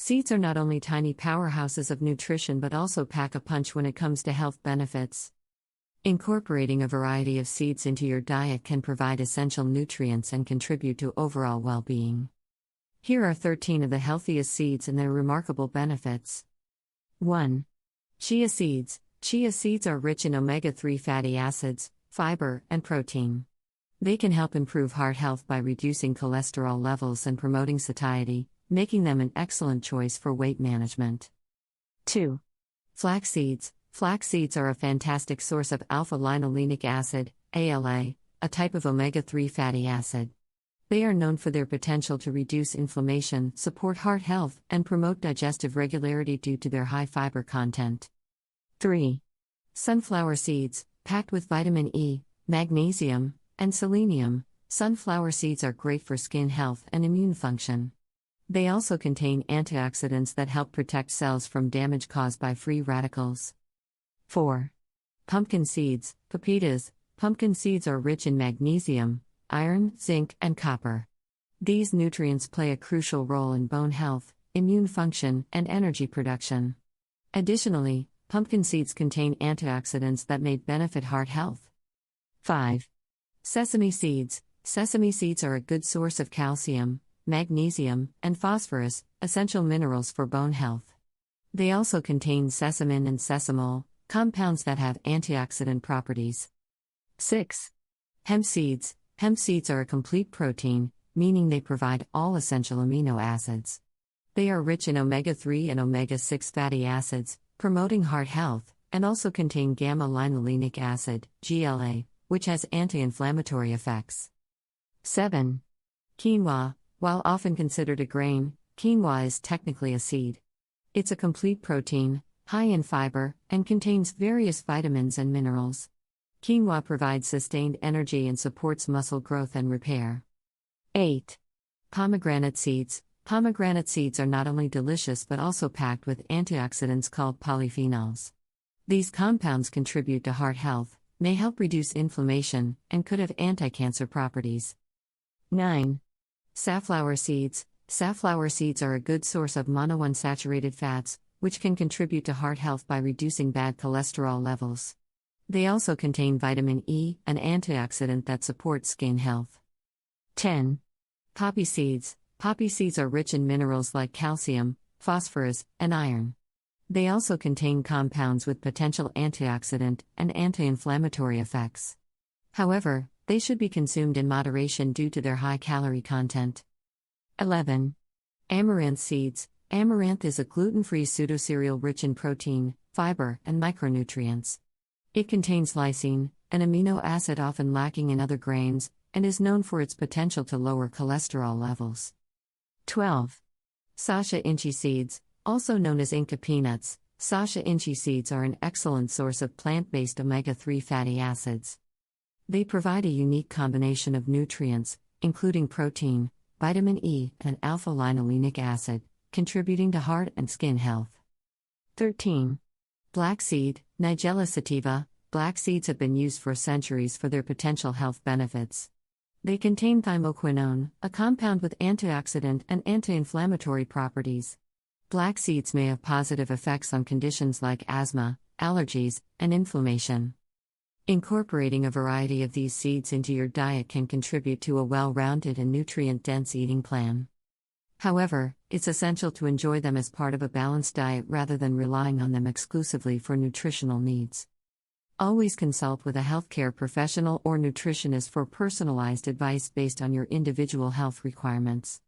Seeds are not only tiny powerhouses of nutrition but also pack a punch when it comes to health benefits. Incorporating a variety of seeds into your diet can provide essential nutrients and contribute to overall well-being. Here are 13 of the healthiest seeds and their remarkable benefits. 1. Chia seeds. Chia seeds are rich in omega-3 fatty acids, fiber, and protein. They can help improve heart health by reducing cholesterol levels and promoting satiety, making them an excellent choice for weight management. 2. Flax seeds. Flax seeds are a fantastic source of alpha-linolenic acid, ALA, a type of omega-3 fatty acid. They are known for their potential to reduce inflammation, support heart health, and promote digestive regularity due to their high fiber content. 3. Sunflower seeds. Packed with vitamin E, magnesium, and selenium, sunflower seeds are great for skin health and immune function. They also contain antioxidants that help protect cells from damage caused by free radicals. 4. Pumpkin seeds. Pepitas. Pumpkin seeds are rich in magnesium, iron, zinc, and copper. These nutrients play a crucial role in bone health, immune function, and energy production. Additionally, pumpkin seeds contain antioxidants that may benefit heart health. 5. Sesame seeds. Sesame seeds are a good source of calcium, magnesium, and phosphorus, essential minerals for bone health. They also contain sesamin and sesamol, compounds that have antioxidant properties. 6. Hemp seeds. Hemp seeds are a complete protein, meaning they provide all essential amino acids. They are rich in omega-3 and omega-6 fatty acids, promoting heart health, and also contain gamma-linolenic acid, GLA, which has anti-inflammatory effects. 7. Quinoa. While often considered a grain, quinoa is technically a seed. It's a complete protein, high in fiber, and contains various vitamins and minerals. Quinoa provides sustained energy and supports muscle growth and repair. 8. Pomegranate seeds. Pomegranate seeds are not only delicious but also packed with antioxidants called polyphenols. These compounds contribute to heart health, may help reduce inflammation, and could have anti-cancer properties. 9. Safflower seeds. Safflower seeds are a good source of monounsaturated fats, which can contribute to heart health by reducing bad cholesterol levels. They also contain vitamin E, an antioxidant that supports skin health. 10. Poppy seeds. Poppy seeds are rich in minerals like calcium, phosphorus, and iron. They also contain compounds with potential antioxidant and anti-inflammatory effects. However, they should be consumed in moderation due to their high calorie content. 11. Amaranth seeds. Amaranth is a gluten-free pseudocereal rich in protein, fiber, and micronutrients. It contains lysine, an amino acid often lacking in other grains, and is known for its potential to lower cholesterol levels. 12. Sacha inchi seeds. Also known as Inca peanuts, Sacha inchi seeds are an excellent source of plant-based omega-3 fatty acids. They provide a unique combination of nutrients, including protein, vitamin E, and alpha-linolenic acid, contributing to heart and skin health. 13. Black seed, Nigella sativa. Black seeds have been used for centuries for their potential health benefits. They contain thymoquinone, a compound with antioxidant and anti-inflammatory properties. Black seeds may have positive effects on conditions like asthma, allergies, and inflammation. Incorporating a variety of these seeds into your diet can contribute to a well-rounded and nutrient-dense eating plan. However, it's essential to enjoy them as part of a balanced diet rather than relying on them exclusively for nutritional needs. Always consult with a healthcare professional or nutritionist for personalized advice based on your individual health requirements.